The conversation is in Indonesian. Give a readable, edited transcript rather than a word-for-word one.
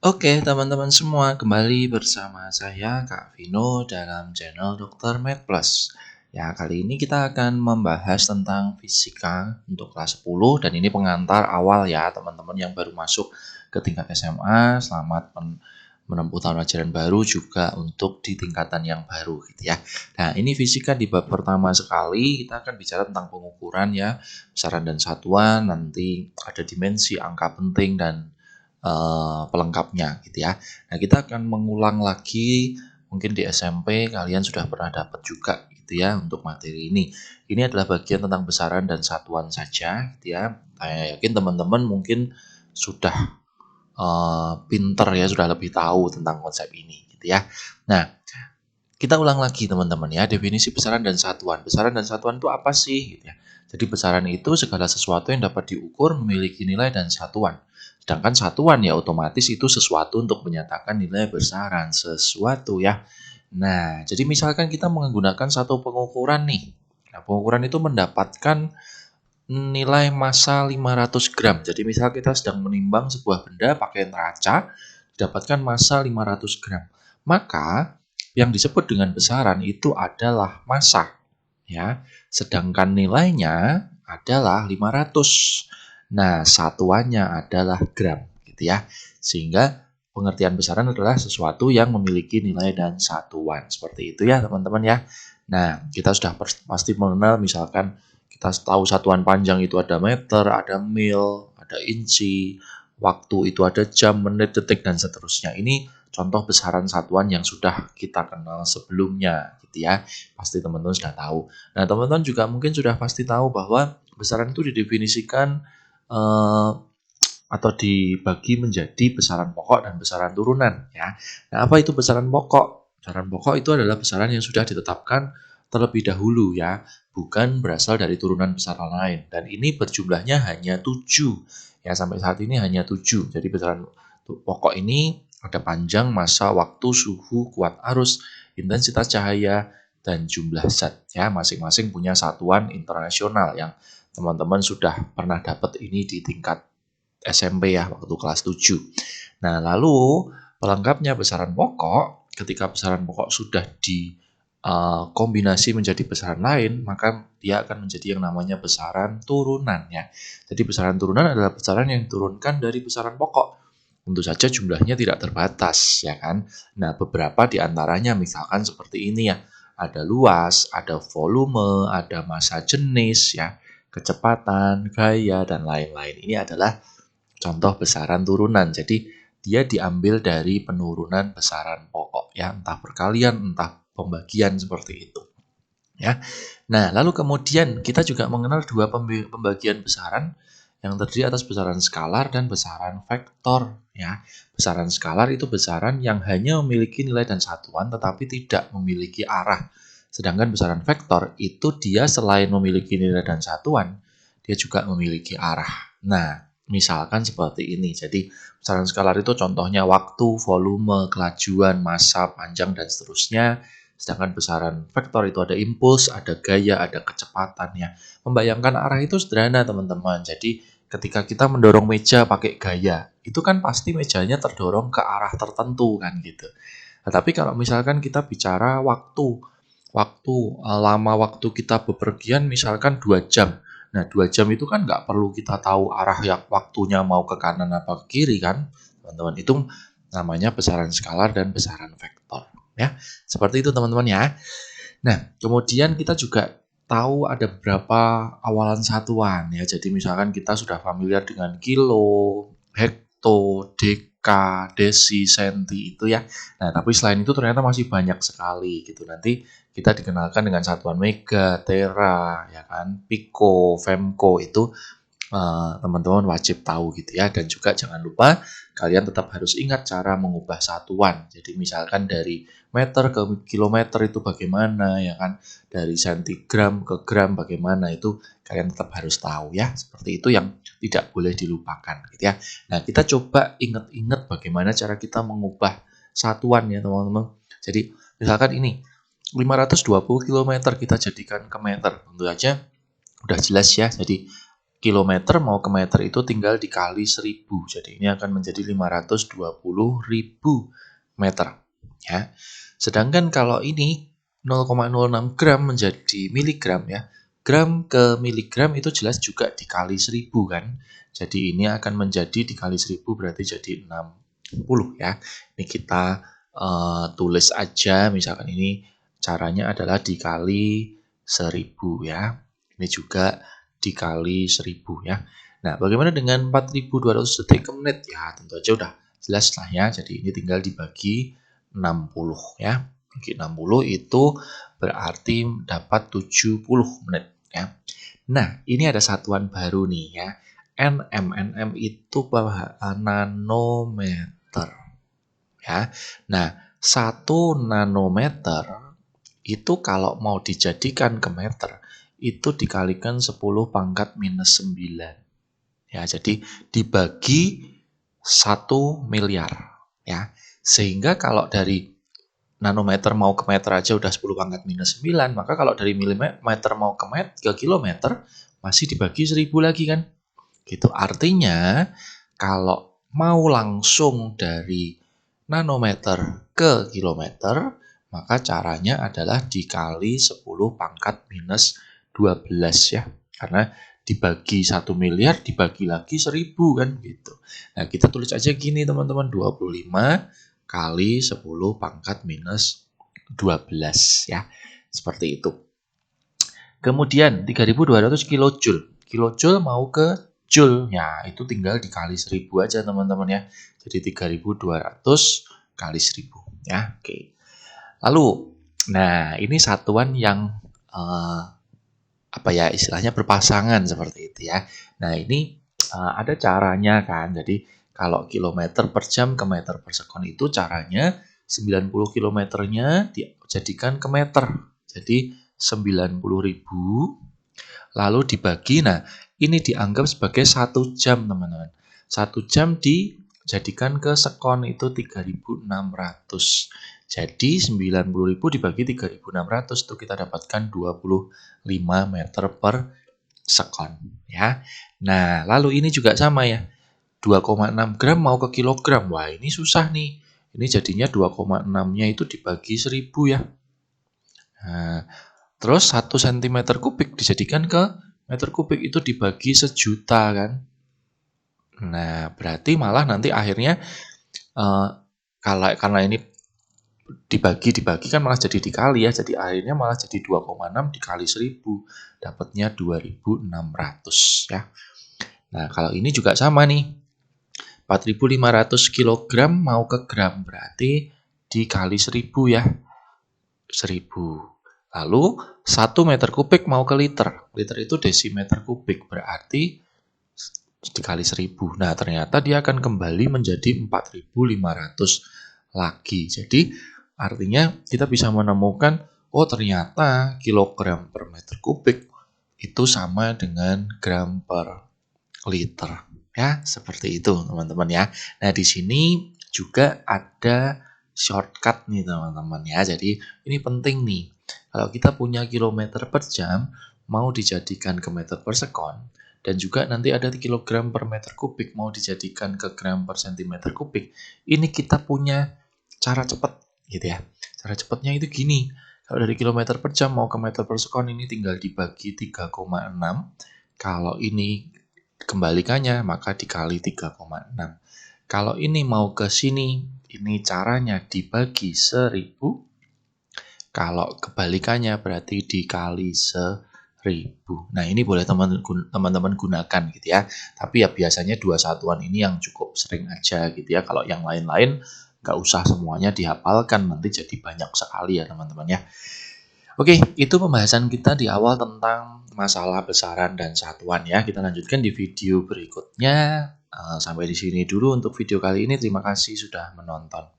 Oke, teman-teman semua, kembali bersama saya Kak Vino dalam channel Dr. Med Plus. Ya, kali ini kita akan membahas tentang fisika untuk kelas 10 dan ini pengantar awal ya, teman-teman yang baru masuk ke tingkat SMA. Selamat menempuh tahun ajaran baru juga untuk di tingkatan yang baru gitu ya. Nah, ini fisika di bab pertama sekali, kita akan bicara tentang pengukuran ya, besaran dan satuan, nanti ada dimensi, angka penting dan pelengkapnya gitu ya. Nah, kita akan mengulang lagi mungkin di SMP kalian sudah pernah dapat juga gitu ya untuk materi ini. Ini adalah bagian tentang besaran dan satuan saja gitu ya. Saya yakin teman-teman mungkin sudah pinter ya, sudah lebih tahu tentang konsep ini gitu ya. Nah, kita ulang lagi teman-teman ya, definisi besaran dan satuan. Besaran dan satuan itu apa sih? Gitu ya. Jadi besaran itu segala sesuatu yang dapat diukur memiliki nilai dan satuan. Sedangkan satuan ya otomatis itu sesuatu untuk menyatakan nilai besaran sesuatu ya. Nah, jadi misalkan kita menggunakan satu pengukuran nih. Nah, pengukuran itu mendapatkan nilai massa 500 gram. Jadi misal kita sedang menimbang sebuah benda pakai neraca, dapatkan massa 500 gram. Maka yang disebut dengan besaran itu adalah massa, ya. Sedangkan nilainya adalah 500. Nah, satuannya adalah gram, gitu ya. Sehingga pengertian besaran adalah sesuatu yang memiliki nilai dan satuan. Seperti itu ya, teman-teman ya. Nah, kita sudah pasti mengenal misalkan kita tahu satuan panjang itu ada meter, ada mil, ada inci, waktu itu ada jam, menit, detik, dan seterusnya. Ini contoh besaran satuan yang sudah kita kenal sebelumnya gitu ya. Pasti teman-teman sudah tahu. Nah, teman-teman juga mungkin sudah pasti tahu bahwa besaran itu didefinisikan atau dibagi menjadi besaran pokok dan besaran turunan ya. Nah, apa itu besaran pokok? Besaran pokok itu adalah besaran yang sudah ditetapkan terlebih dahulu ya, bukan berasal dari turunan besaran lain. Dan ini berjumlahnya hanya 7. Ya, sampai saat ini hanya 7. Jadi besaran pokok ini ada panjang, massa, waktu, suhu, kuat arus, intensitas cahaya, dan jumlah zat. Ya, masing-masing punya satuan internasional yang teman-teman sudah pernah dapat ini di tingkat SMP ya, waktu kelas 7. Nah, lalu pelengkapnya besaran pokok, ketika besaran pokok sudah dikombinasi menjadi besaran lain, maka dia akan menjadi yang namanya besaran turunan ya. Jadi besaran turunan adalah besaran yang diturunkan dari besaran pokok. Tentu saja jumlahnya tidak terbatas, ya kan? Nah, beberapa di antaranya misalkan seperti ini ya. Ada luas, ada volume, ada massa jenis, ya, kecepatan, gaya, dan lain-lain. Ini adalah contoh besaran turunan. Jadi, dia diambil dari penurunan besaran pokok, ya, entah perkalian, entah pembagian seperti itu. Ya. Nah, lalu kemudian kita juga mengenal dua pembagian besaran yang terdiri atas besaran skalar dan besaran vektor ya. Besaran skalar itu besaran yang hanya memiliki nilai dan satuan tetapi tidak memiliki arah. Sedangkan besaran vektor itu dia selain memiliki nilai dan satuan, dia juga memiliki arah. Nah, misalkan seperti ini. Jadi, besaran skalar itu contohnya waktu, volume, kelajuan, massa, panjang dan seterusnya. Sedangkan besaran vektor itu ada impuls, ada gaya, ada kecepatan ya. Membayangkan arah itu sederhana teman-teman. Jadi ketika kita mendorong meja pakai gaya, itu kan pasti mejanya terdorong ke arah tertentu kan gitu. Nah, tapi kalau misalkan kita bicara lama waktu kita bepergian misalkan 2 jam. Nah 2 jam itu kan nggak perlu kita tahu arah yang waktunya mau ke kanan apa ke kiri kan. Teman-teman itu namanya besaran skalar dan besaran vektor. Ya, seperti itu teman-teman ya. Nah, kemudian kita juga tahu ada beberapa awalan satuan ya. Jadi misalkan kita sudah familiar dengan kilo, hekto, deka, desi, senti itu ya. Nah, tapi selain itu ternyata masih banyak sekali gitu. Nanti kita dikenalkan dengan satuan mega, tera, ya kan, piko, femko itu teman-teman wajib tahu gitu ya. Dan juga jangan lupa kalian tetap harus ingat cara mengubah satuan. Jadi misalkan dari meter ke kilometer itu bagaimana ya kan, dari sentigram ke gram bagaimana, itu kalian tetap harus tahu ya. Seperti itu yang tidak boleh dilupakan gitu ya. Nah, kita coba ingat-ingat bagaimana cara kita mengubah satuan ya teman-teman. Jadi misalkan ini 520 km kita jadikan ke meter. Tentu aja udah jelas ya. Jadi kilometer mau ke meter itu tinggal dikali 1000. Jadi ini akan menjadi 520.000 meter. Ya. Sedangkan kalau ini 0,06 gram menjadi miligram ya. Gram ke miligram itu jelas juga dikali 1000 kan. Jadi ini akan menjadi dikali 1000 berarti jadi 60 ya. Ini kita tulis aja, misalkan ini caranya adalah dikali 1000 ya. Ini juga dikali 1000 ya. Nah, bagaimana dengan 4200 detik ke menit? Ya, tentu aja udah jelas lah ya. Jadi ini tinggal dibagi 60 ya. Bagi 60 itu berarti dapat 70 menit ya. Nah, ini ada satuan baru nih ya. NM itu nanometer ya. Nah, 1 nanometer itu kalau mau dijadikan ke meter itu dikalikan 10 pangkat minus 9. Ya, jadi dibagi 1 miliar ya. Sehingga kalau dari nanometer mau ke meter aja udah 10 pangkat minus 9, maka kalau dari milimeter mau ke kilometer masih dibagi 1000 lagi kan. Gitu. Artinya kalau mau langsung dari nanometer ke kilometer, maka caranya adalah dikali 10 pangkat minus 12 ya. Karena dibagi 1 miliar dibagi lagi 1000 kan gitu. Nah, kita tulis aja gini teman-teman, 25 kali 10 pangkat minus 12 ya. Seperti itu. Kemudian 3200 kilojoule. Kilojoule mau ke joule. Ya, itu tinggal dikali 1000 aja teman-teman ya. Jadi 3200 kali 1000 ya. Oke. Lalu, nah ini satuan yang apa ya istilahnya berpasangan seperti itu ya. Nah, ini ada caranya kan. Jadi kalau kilometer per jam ke meter per sekon itu caranya 90 kilometernya dijadikan ke meter. Jadi 90.000 lalu dibagi. Nah, ini dianggap sebagai 1 jam, teman-teman. 1 jam dijadikan ke sekon itu 3.600. Jadi 90.000 dibagi 3.600 itu kita dapatkan 25 meter per sekon ya. Nah, lalu ini juga sama ya. 2,6 gram mau ke kilogram. Wah, ini susah nih. Ini jadinya 2,6-nya itu dibagi 1000 ya. Nah, terus 1 cm kubik dijadikan ke meter kubik itu dibagi 1.000.000 kan. Nah, berarti malah nanti akhirnya karena ini dibagi kan malah jadi dikali ya. Jadi akhirnya malah jadi 2,6 dikali 1000. Dapatnya 2.600 ya. Nah, kalau ini juga sama nih. 4.500 kg mau ke gram berarti dikali 1000 ya. 1000. Lalu 1 meter kubik mau ke liter. Liter itu desimeter kubik berarti dikali 1000. Nah, ternyata dia akan kembali menjadi 4.500 lagi. Jadi artinya kita bisa menemukan oh ternyata kilogram per meter kubik itu sama dengan gram per liter. Ya, seperti itu teman-teman ya. Nah, di sini juga ada shortcut nih teman-teman ya. Jadi ini penting nih. Kalau kita punya kilometer per jam mau dijadikan ke meter per sekon dan juga nanti ada kilogram per meter kubik mau dijadikan ke gram per sentimeter kubik. Ini kita punya cara cepat gitu ya. Cara cepatnya itu gini. Kalau dari kilometer per jam mau ke meter per sekon ini tinggal dibagi 3,6. Kalau ini kembalikannya maka dikali 3,6. Kalau ini mau ke sini, ini caranya dibagi 1000. Kalau kebalikannya berarti dikali 1000. Nah, ini boleh teman-teman gunakan gitu ya. Tapi ya biasanya dua satuan ini yang cukup sering aja gitu ya. Kalau yang lain-lain nggak usah semuanya dihafalkan, nanti jadi banyak sekali ya teman-teman ya. Oke, itu pembahasan kita di awal tentang masalah besaran dan satuan ya. Kita lanjutkan di video berikutnya. Sampai di sini dulu untuk video kali ini. Terima kasih sudah menonton.